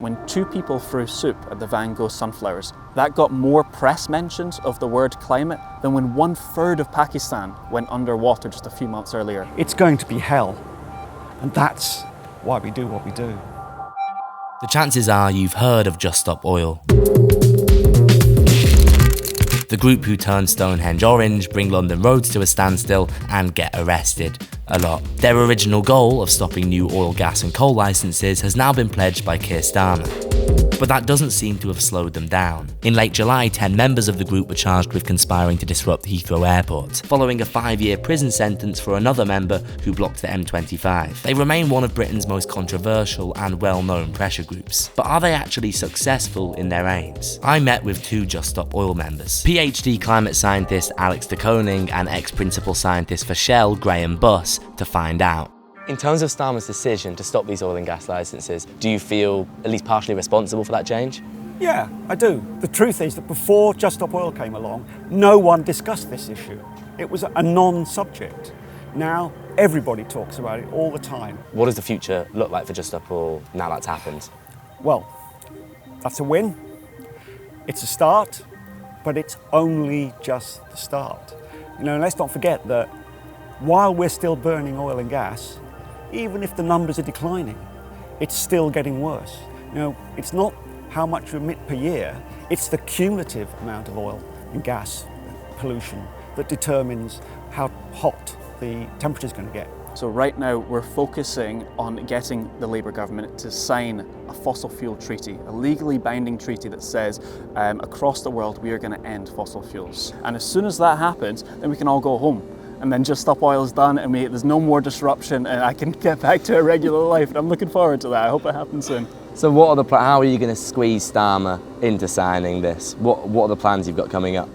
When two people threw soup at the Van Gogh sunflowers, that got more press mentions of the word climate than when 1/3 of Pakistan went underwater just a few months earlier. It's going to be hell, and that's why we do what we do. The chances are you've heard of Just Stop Oil. The group who turned Stonehenge orange, bring London roads to a standstill, and get arrested a lot. Their original goal of stopping new oil, gas and coal licences has now been pledged by Keir Starmer. But that doesn't seem to have slowed them down. In late July, 10 members of the group were charged with conspiring to disrupt Heathrow Airport, following a 5-year prison sentence for another member who blocked the M25. They remain one of Britain's most controversial and well-known pressure groups. But are they actually successful in their aims? I met with 2 Just Stop Oil members, PhD climate scientist Alex de Koning and ex-principal scientist for Shell, Graham Buss, to find out. In terms of Starmer's decision to stop these oil and gas licences, do you feel at least partially responsible for that change? Yeah, I do. The truth is that before Just Stop Oil came along, no one discussed this issue. It was a non-subject. Now, everybody talks about it all the time. What does the future look like for Just Stop Oil now that's happened? Well, that's a win. It's a start, but it's only just the start. You know, let's not forget that while we're still burning oil and gas, even if the numbers are declining, it's still getting worse. You know, it's not how much we emit per year, it's the cumulative amount of oil and gas pollution that determines how hot the temperature is going to get. So right now we're focusing on getting the Labour government to sign a fossil fuel treaty, a legally binding treaty that says across the world we are going to end fossil fuels. And as soon as that happens, then we can all go home. And then Just Stop Oil is done and there's no more disruption and I can get back to a regular life. And I'm looking forward to that. I hope it happens soon. So what are how are you going to squeeze Starmer into signing this? What are the plans you've got coming up?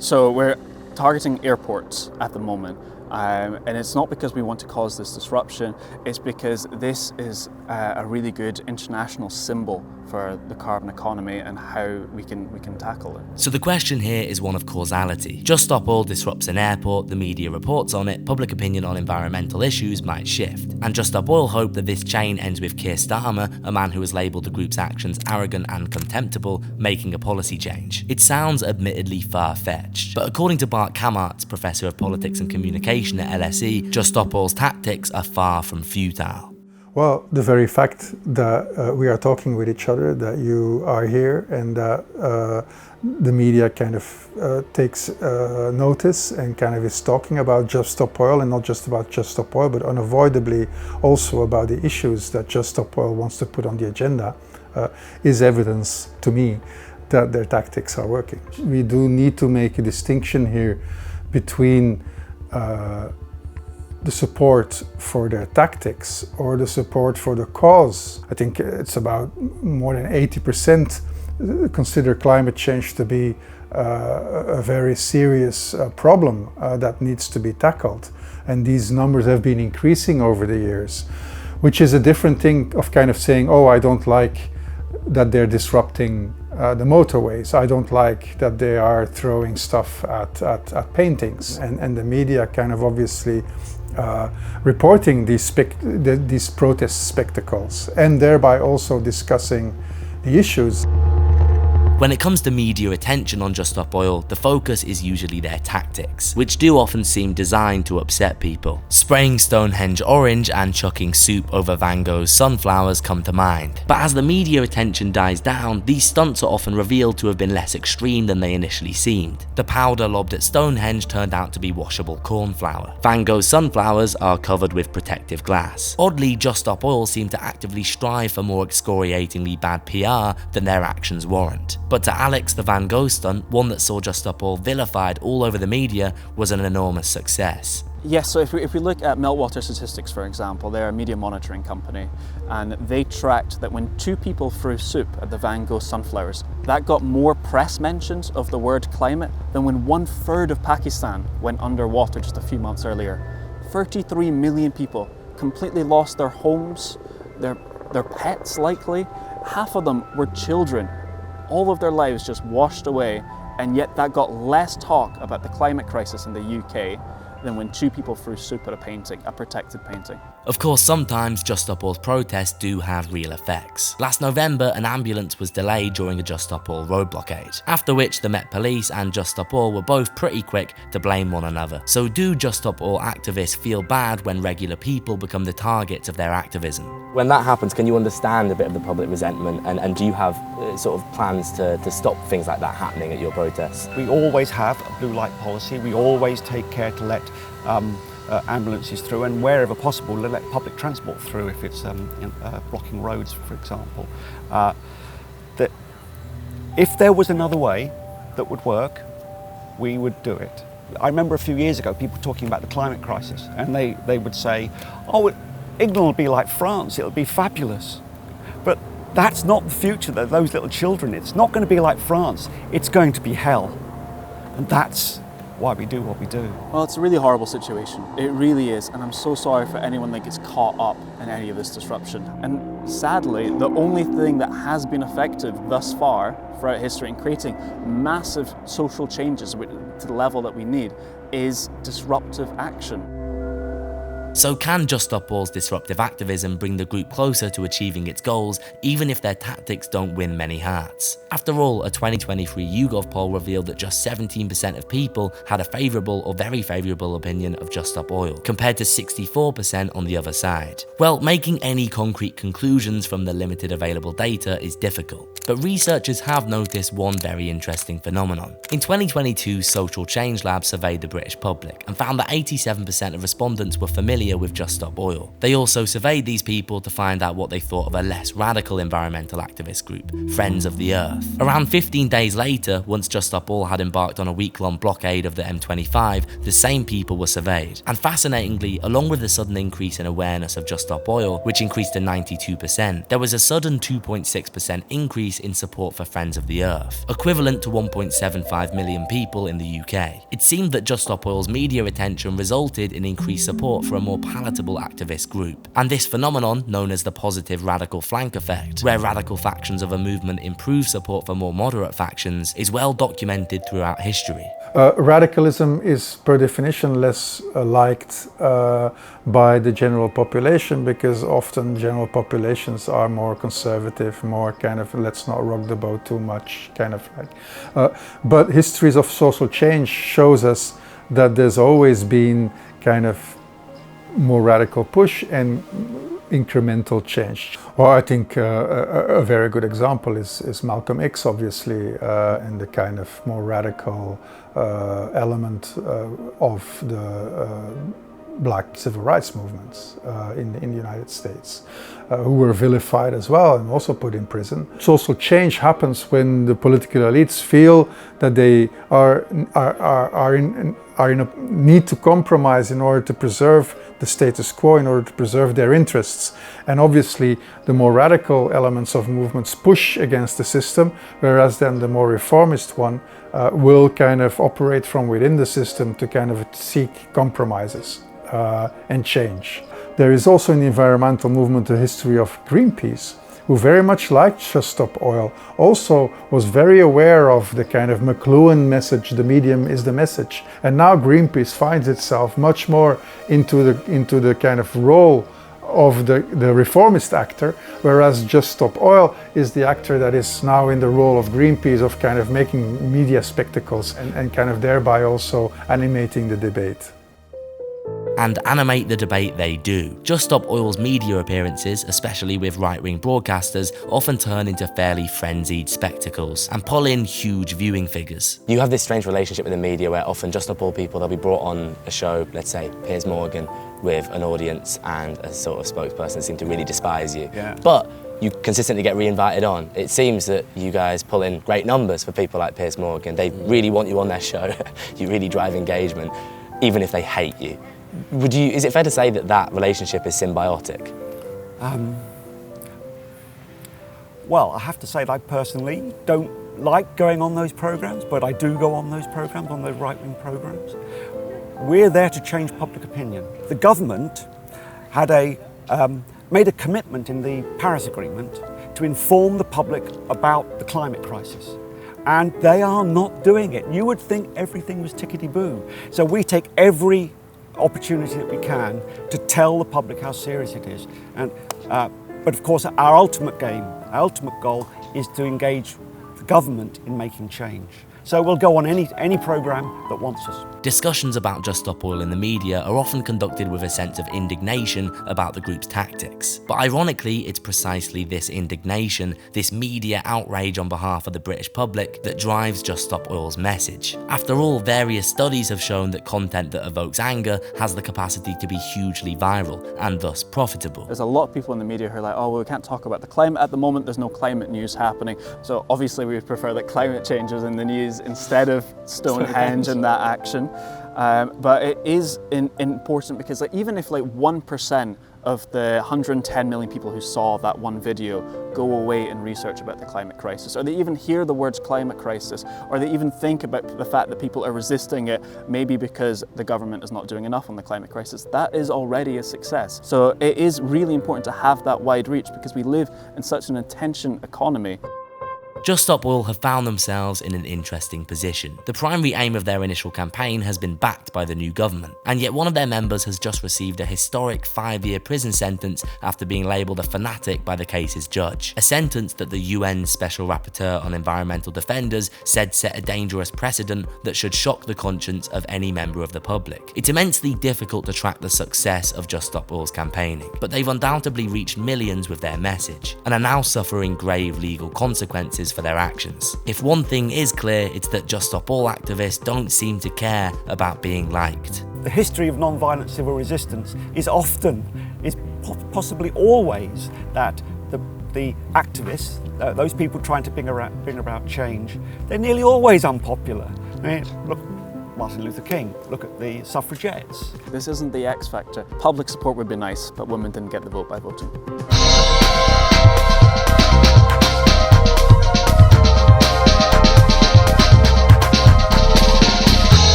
So we're targeting airports at the moment. And it's not because we want to cause this disruption, it's because this is a really good international symbol for the carbon economy and how we can tackle it. So the question here is one of causality. Just Stop Oil disrupts an airport, the media reports on it, public opinion on environmental issues might shift. And Just Stop Oil hope that this chain ends with Keir Starmer, a man who has labelled the group's actions arrogant and contemptible, making a policy change. It sounds admittedly far-fetched, but according to Bart, Professor of Politics and Communication at LSE, Just Stop Oil's tactics are far from futile. Well, the very fact that we are talking with each other, that you are here and that the media kind of takes notice and kind of is talking about Just Stop Oil, and not just about Just Stop Oil, but unavoidably also about the issues that Just Stop Oil wants to put on the agenda, is evidence to me that their tactics are working. We do need to make a distinction here between the support for their tactics or the support for the cause. I think it's about more than 80% consider climate change to be a very serious problem that needs to be tackled. And these numbers have been increasing over the years, which is a different thing of kind of saying, oh, I don't like that they're disrupting the motorways. I don't like that they are throwing stuff at paintings. And the media kind of obviously reporting these protest spectacles and thereby also discussing the issues. When it comes to media attention on Just Stop Oil, the focus is usually their tactics, which do often seem designed to upset people. Spraying Stonehenge orange and chucking soup over Van Gogh's sunflowers come to mind. But as the media attention dies down, these stunts are often revealed to have been less extreme than they initially seemed. The powder lobbed at Stonehenge turned out to be washable corn flour. Van Gogh's sunflowers are covered with protective glass. Oddly, Just Stop Oil seem to actively strive for more excoriatingly bad PR than their actions warrant. But to Alex, the Van Gogh stunt, one that saw Just Stop Oil vilified all over the media, was an enormous success. Yes, so if we look at Meltwater Statistics, for example, they're a media monitoring company, and they tracked that when 2 people threw soup at the Van Gogh sunflowers, that got more press mentions of the word climate than when 1/3 of Pakistan went underwater just a few months earlier. 33 million people completely lost their homes, their pets likely. Half of them were children. All of their lives just washed away, and yet that got less talk about the climate crisis in the UK than when 2 people threw soup at a painting, a protected painting. Of course, sometimes Just Stop Oil's protests do have real effects. Last November, an ambulance was delayed during a Just Stop Oil road blockade, after which the Met Police and Just Stop Oil were both pretty quick to blame one another. So do Just Stop Oil activists feel bad when regular people become the targets of their activism? When that happens, can you understand a bit of the public resentment, and do you have sort of plans to stop things like that happening at your protests? We always have a blue light policy. We always take care to let ambulances through, and wherever possible let public transport through if it's blocking roads, for example. That if there was another way that would work, we would do it. I remember a few years ago people talking about the climate crisis, and they would say, oh, England will be like France, it'll be fabulous. But that's not the future, those little children. It's not going to be like France, it's going to be hell. And that's why we do what we do. Well, it's a really horrible situation. It really is, and I'm so sorry for anyone that gets caught up in any of this disruption. And sadly, the only thing that has been effective thus far throughout history in creating massive social changes to the level that we need is disruptive action. So can Just Stop Oil's disruptive activism bring the group closer to achieving its goals, even if their tactics don't win many hearts? After all, a 2023 YouGov poll revealed that just 17% of people had a favourable or very favourable opinion of Just Stop Oil, compared to 64% on the other side. Well, making any concrete conclusions from the limited available data is difficult, but researchers have noticed one very interesting phenomenon. In 2022, Social Change Lab surveyed the British public and found that 87% of respondents were familiar with Just Stop Oil. They also surveyed these people to find out what they thought of a less radical environmental activist group, Friends of the Earth. Around 15 days later, once Just Stop Oil had embarked on a week-long blockade of the M25, the same people were surveyed. And fascinatingly, along with the sudden increase in awareness of Just Stop Oil, which increased to 92%, there was a sudden 2.6% increase in support for Friends of the Earth, equivalent to 1.75 million people in the UK. It seemed that Just Stop Oil's media attention resulted in increased support for a more palatable activist group. And this phenomenon, known as the positive radical flank effect, where radical factions of a movement improve support for more moderate factions, is well documented throughout history. Radicalism is per definition less liked by the general population, because often general populations are more conservative, more kind of let's not rock the boat too much kind of like. But histories of social change shows us that there's always been kind of more radical push and incremental change. Well, I think a very good example is Malcolm X, obviously, and the kind of more radical element of the black civil rights movements in the United States, who were vilified as well and also put in prison. Social change happens when the political elites feel that they are in a need to compromise in order to preserve the status quo, in order to preserve their interests. And obviously the more radical elements of movements push against the system, whereas then the more reformist one will kind of operate from within the system to kind of seek compromises and change. There is also in the environmental movement a history of Greenpeace, who very much liked Just Stop Oil, also was very aware of the kind of McLuhan message, the medium is the message. And now Greenpeace finds itself much more into the kind of role of the reformist actor, whereas Just Stop Oil is the actor that is now in the role of Greenpeace, of kind of making media spectacles and kind of thereby also animating the debate. And animate the debate they do. Just Stop Oil's media appearances, especially with right-wing broadcasters, often turn into fairly frenzied spectacles and pull in huge viewing figures. You have this strange relationship with the media where often Just Stop Oil people, they'll be brought on a show, let's say Piers Morgan, with an audience and a sort of spokesperson seem to really despise you. Yeah. But you consistently get re-invited on. It seems that you guys pull in great numbers for people like Piers Morgan. They really want you on their show. You really drive engagement, even if they hate you. Is it fair to say that that relationship is symbiotic? Well, I have to say that I personally don't like going on those programs, but I do go on those programs, on those right-wing programs. We're there to change public opinion. The government had made a commitment in the Paris Agreement to inform the public about the climate crisis. And they are not doing it. You would think everything was tickety-boo. So we take every opportunity that we can to tell the public how serious it is. And, but of course, our ultimate goal is to engage the government in making change. So we'll go on any programme that wants us. Discussions about Just Stop Oil in the media are often conducted with a sense of indignation about the group's tactics. But ironically, it's precisely this indignation, this media outrage on behalf of the British public, that drives Just Stop Oil's message. After all, various studies have shown that content that evokes anger has the capacity to be hugely viral and thus profitable. There's a lot of people in the media who are like, oh, well, we can't talk about the climate at the moment, there's no climate news happening. So obviously we would prefer that climate change is in the news instead of Stonehenge and that action. But it is important because even if 1% of the 110 million people who saw that one video go away and research about the climate crisis, or they even hear the words climate crisis, or they even think about the fact that people are resisting it, maybe because the government is not doing enough on the climate crisis, that is already a success. So it is really important to have that wide reach because we live in such an attention economy. Just Stop Oil have found themselves in an interesting position. The primary aim of their initial campaign has been backed by the new government, and yet one of their members has just received a historic 5-year prison sentence after being labelled a fanatic by the case's judge. A sentence that the UN Special Rapporteur on Environmental Defenders said set a dangerous precedent that should shock the conscience of any member of the public. It's immensely difficult to track the success of Just Stop Oil's campaigning, but they've undoubtedly reached millions with their message, and are now suffering grave legal consequences for their actions. If one thing is clear, it's that Just Stop Oil activists don't seem to care about being liked. The history of non-violent civil resistance is possibly always that the activists, those people trying to bring about change, they're nearly always unpopular. I mean, look, Martin Luther King, look at the suffragettes. This isn't the X factor. Public support would be nice, but women didn't get the vote by voting.